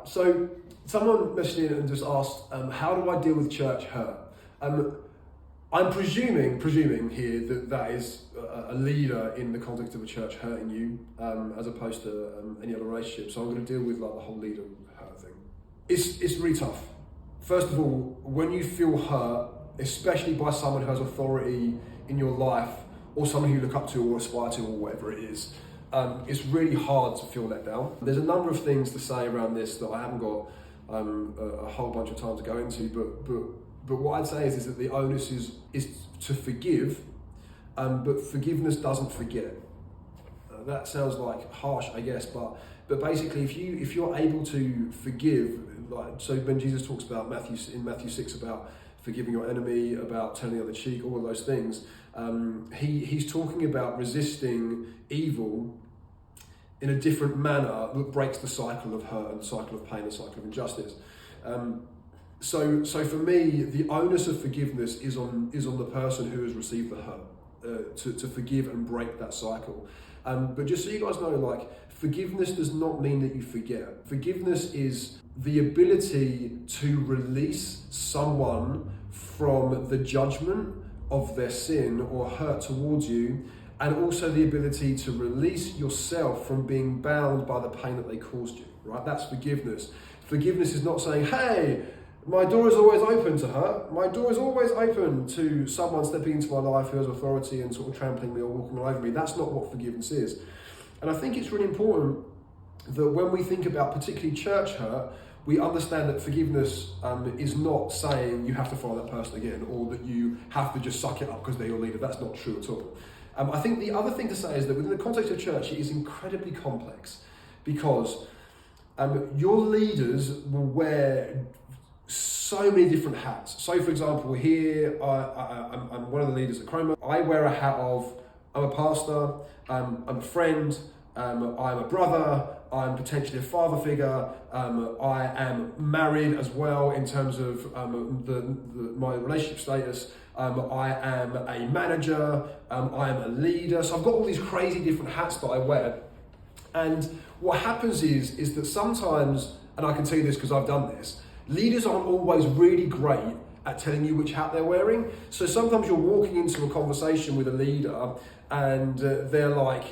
So someone messaged in and just asked, how do I deal with church hurt? I'm presuming here that is a leader in the context of a church hurting you, as opposed to any other relationship. So I'm going to deal with like the whole leader hurt thing. It's really tough. First of all, when you feel hurt, especially by someone who has authority in your life, or someone who you look up to or aspire to or whatever it is, it's really hard to feel let down. There's a number of things to say around this that I haven't got a whole bunch of time to go into, but what I'd say is that the onus is to forgive, but forgiveness doesn't forget. That sounds like harsh, I guess, but basically, if you're able to forgive, like so when Jesus talks about in Matthew 6 about forgiving your enemy, about turning the other cheek, all of those things, he's talking about resisting evil in a different manner that breaks the cycle of hurt and the cycle of pain and the cycle of injustice. So for me, the onus of forgiveness is on the person who has received the hurt, to forgive and break that cycle. But just so you guys know, like, forgiveness does not mean that you forget. Forgiveness is the ability to release someone from the judgment of their sin or hurt towards you, and also the ability to release yourself from being bound by the pain that they caused you, right? That's forgiveness. Forgiveness is not saying, hey, my door is always open to her. My door is always open to someone stepping into my life who has authority and sort of trampling me or walking all over me. That's not what forgiveness is. And I think it's really important that when we think about particularly church hurt, we understand that forgiveness is not saying you have to follow that person again, or that you have to just suck it up because they're your leader. That's not true at all. I think the other thing to say is that within the context of church, it is incredibly complex, because your leaders will wear so many different hats. So for example, here, I'm one of the leaders at Chroma. I wear a hat of, I'm a pastor, I'm a friend, I'm a brother, I'm potentially a father figure, I am married as well in terms of my relationship status, I am a manager, I am a leader. So I've got all these crazy different hats that I wear. And what happens is that sometimes, and I can tell you this because I've done this, leaders aren't always really great at telling you which hat they're wearing. So sometimes you're walking into a conversation with a leader and they're like,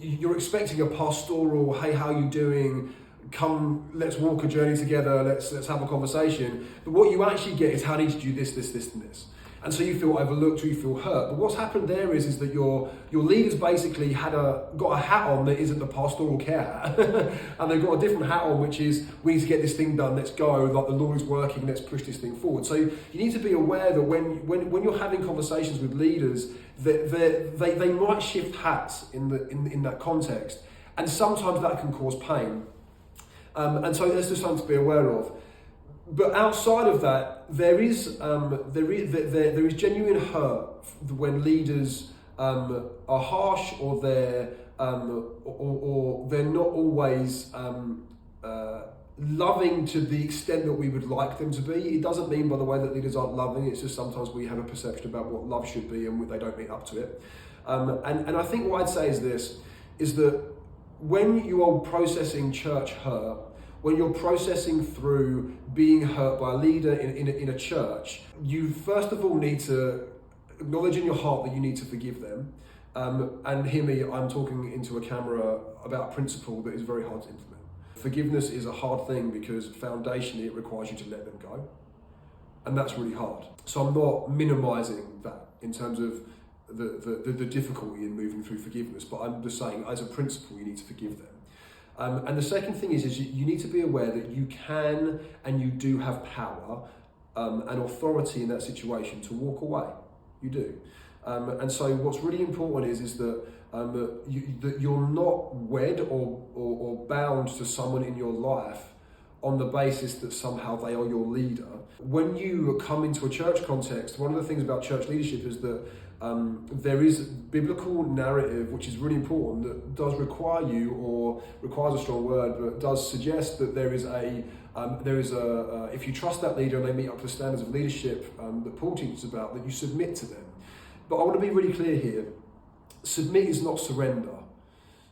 you're expecting a pastoral, hey, how you doing? Come, let's walk a journey together, let's have a conversation. But what you actually get is, how did you do this, and this? And so you feel overlooked or you feel hurt. But what's happened there is that your leaders basically got a hat on that isn't the pastoral care hat. And they've got a different hat on, which is, we need to get this thing done, let's go, like the Lord is working, let's push this thing forward. So you need to be aware that when you're having conversations with leaders, that they might shift hats in that context. And sometimes that can cause pain. And so that's just something to be aware of. But outside of that, there is genuine hurt when leaders are harsh, or they're not always loving to the extent that we would like them to be. It doesn't mean, by the way, that leaders aren't loving. It's just sometimes we have a perception about what love should be, and they don't meet up to it. And I think what I'd say is that when you are processing church hurt, when you're processing through being hurt by a leader in a church, you first of all need to acknowledge in your heart that you need to forgive them. And hear me, I'm talking into a camera about a principle that is very hard to implement. Forgiveness is a hard thing because foundationally it requires you to let them go. And that's really hard. So I'm not minimizing that in terms of the difficulty in moving through forgiveness, but I'm just saying, as a principle, you need to forgive them. And the second thing is you need to be aware that you can and you do have power and authority in that situation to walk away. You do. And so what's really important is that that you're not wed or bound to someone in your life on the basis that somehow they are your leader. When you come into a church context, one of the things about church leadership is that there is biblical narrative, which is really important, that does require you, or requires a strong word, but does suggest that there is if you trust that leader and they meet up to the standards of leadership that Paul teaches about, that you submit to them. But I want to be really clear here. Submit is not surrender.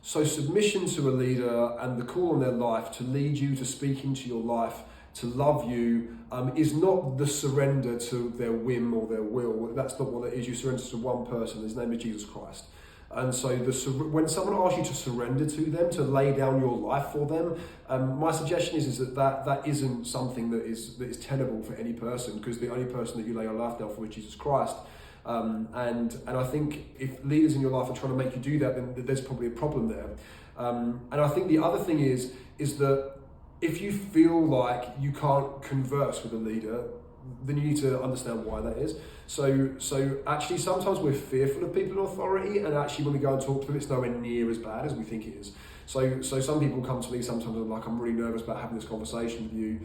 So submission to a leader and the call on their life to lead you, to speak into your life, to love you, is not the surrender to their whim or their will. That's not what it is. You surrender to one person. His name is Jesus Christ. And so when someone asks you to surrender to them, to lay down your life for them, my suggestion is that isn't something that is tenable for any person, because the only person that you lay your life down for is Jesus Christ. And I think if leaders in your life are trying to make you do that, then there's probably a problem there. And I think the other thing is that if you feel like you can't converse with a leader, then you need to understand why that is. So actually sometimes we're fearful of people in authority, and actually when we go and talk to them, it's nowhere near as bad as we think it is. So some people come to me sometimes and like, I'm really nervous about having this conversation with you,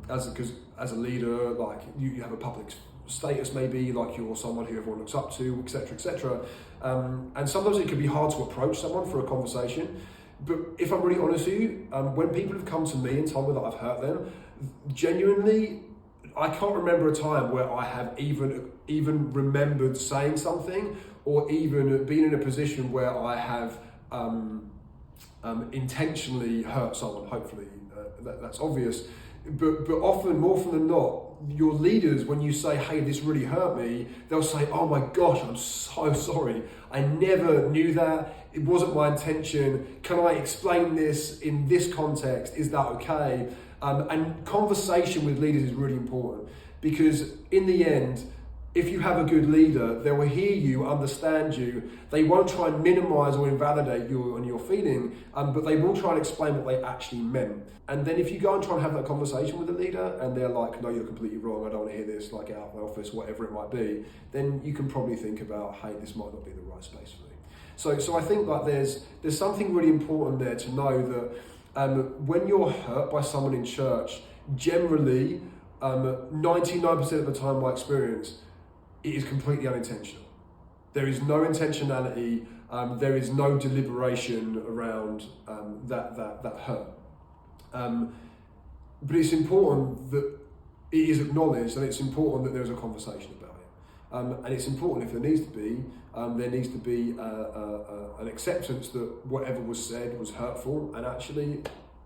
because as a leader, like you have a public status, maybe like you're someone who everyone looks up to, etc., etc. And sometimes it can be hard to approach someone for a conversation. But if I'm really honest with you, when people have come to me and told me that I've hurt them, genuinely, I can't remember a time where I have even remembered saying something, or even been in a position where I have intentionally hurt someone. Hopefully, that's obvious. But often, more often than not, your leaders, when you say, hey, this really hurt me, they'll say, oh my gosh, I'm so sorry. I never knew that. It wasn't my intention. Can I explain this in this context? Is that okay? And conversation with leaders is really important, because in the end, if you have a good leader, they will hear you, understand you. They won't try and minimize or invalidate you and your feeling, but they will try and explain what they actually meant. And then if you go and try and have that conversation with a leader and they're like, no, you're completely wrong, I don't want to hear this, like, out of my office, whatever it might be, then you can probably think about, hey, this might not be the right space for me. So I think like there's something really important there to know that when you're hurt by someone in church, generally, 99% of the time, my experience, it is completely unintentional. There is no intentionality, there is no deliberation around that hurt. But it's important that it is acknowledged, and it's important that there's a conversation about it. And it's important, if there needs to be an acceptance that whatever was said was hurtful, and actually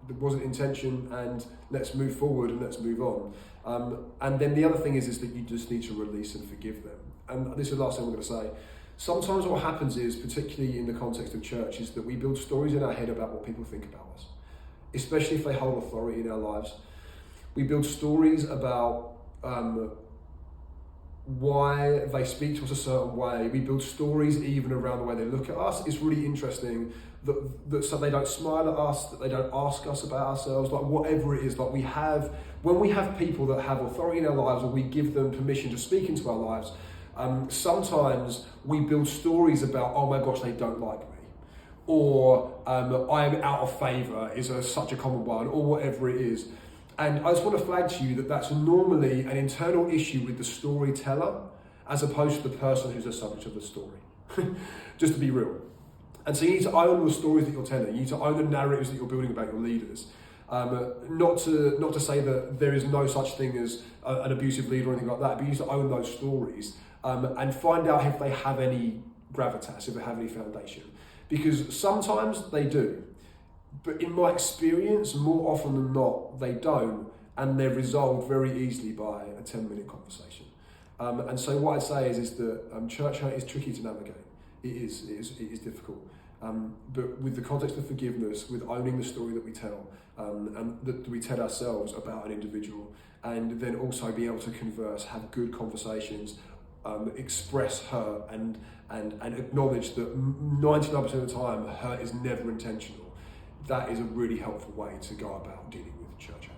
there wasn't intention, and let's move forward and let's move on. And then the other thing is that you just need to release and forgive them. And this is the last thing I'm going to say. Sometimes what happens is, particularly in the context of church, is that we build stories in our head about what people think about us, especially if they hold authority in our lives. We build stories about why they speak to us a certain way. We build stories even around the way they look at us. It's really interesting that so they don't smile at us, that they don't ask us about ourselves, like whatever it is. Like when we have people that have authority in our lives, or we give them permission to speak into our lives, sometimes we build stories about, oh my gosh, they don't like me, or I am out of favour is such a common one, or whatever it is. And I just want to flag to you that that's normally an internal issue with the storyteller, as opposed to the person who's the subject of the story. Just to be real. And so you need to own the stories that you're telling. You need to own the narratives that you're building about your leaders. Not to say that there is no such thing as an abusive leader or anything like that, but you need to own those stories and find out if they have any gravitas, if they have any foundation. Because sometimes they do. But in my experience, more often than not, they don't, and they're resolved very easily by a 10-minute conversation. And so what I'd say is that church hurt is tricky to navigate. It is difficult. But with the context of forgiveness, with owning the story that we tell, and that we tell ourselves about an individual, and then also be able to converse, have good conversations, express hurt, and acknowledge that 99% of the time, hurt is never intentional. That is a really helpful way to go about dealing with church hurt.